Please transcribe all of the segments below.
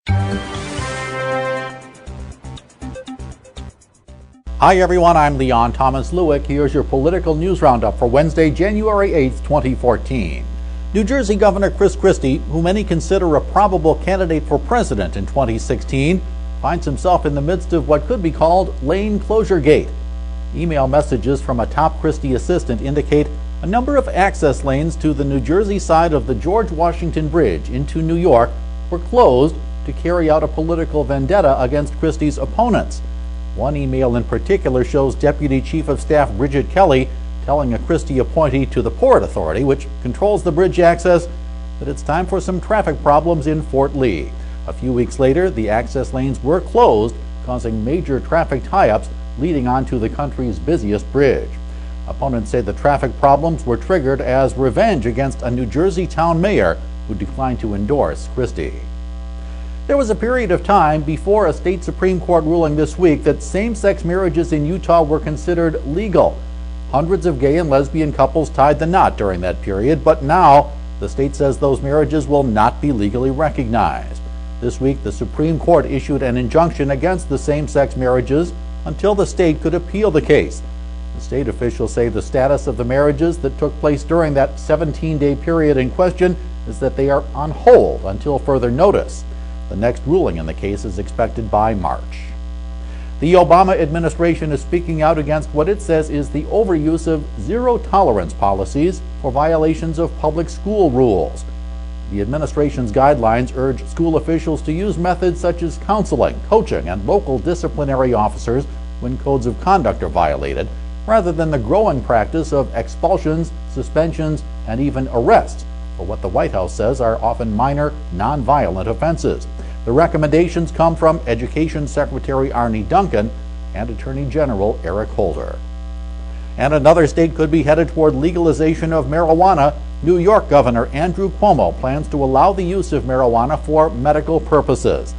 Hi everyone, I'm Leon Thomas Lewick. Here's your political news roundup for Wednesday, January 8th, 2014. New Jersey Governor Chris Christie, who many consider a probable candidate for president in 2016, finds himself in the midst of what could be called lane closure gate. Email messages from a top Christie assistant indicate a number of access lanes to the New Jersey side of the George Washington Bridge into New York were closed to carry out a political vendetta against Christie's opponents. One email in particular shows Deputy Chief of Staff Bridget Kelly telling a Christie appointee to the Port Authority, which controls the bridge access, that it's time for some traffic problems in Fort Lee. A few weeks later, the access lanes were closed, causing major traffic tie-ups leading onto the country's busiest bridge. Opponents say the traffic problems were triggered as revenge against a New Jersey town mayor who declined to endorse Christie. There was a period of time before a state Supreme Court ruling this week that same-sex marriages in Utah were considered legal. Hundreds of gay and lesbian couples tied the knot during that period, but now the state says those marriages will not be legally recognized. This week, the Supreme Court issued an injunction against the same-sex marriages until the state could appeal the case. The state officials say the status of the marriages that took place during that 17-day period in question is that they are on hold until further notice. The next ruling in the case is expected by March. The Obama administration is speaking out against what it says is the overuse of zero-tolerance policies for violations of public school rules. The administration's guidelines urge school officials to use methods such as counseling, coaching, and local disciplinary officers when codes of conduct are violated, rather than the growing practice of expulsions, suspensions, and even arrests for what the White House says are often minor, non-violent offenses. The recommendations come from Education Secretary Arne Duncan and Attorney General Eric Holder. And another state could be headed toward legalization of marijuana. New York Governor Andrew Cuomo plans to allow the use of marijuana for medical purposes.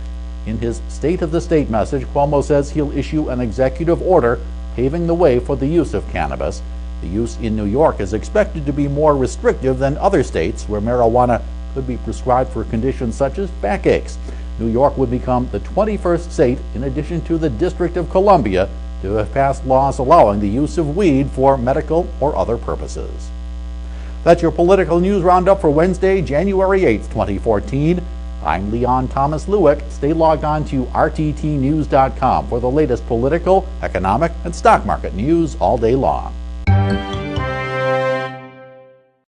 In his State of the State message, Cuomo says he'll issue an executive order paving the way for the use of cannabis. The use in New York is expected to be more restrictive than other states where marijuana could be prescribed for conditions such as backaches. New York would become the 21st state, in addition to the District of Columbia, to have passed laws allowing the use of weed for medical or other purposes. That's your political news roundup for Wednesday, January 8th, 2014. I'm Leon Thomas Lewick. Stay logged on to rttnews.com for the latest political, economic, and stock market news all day long.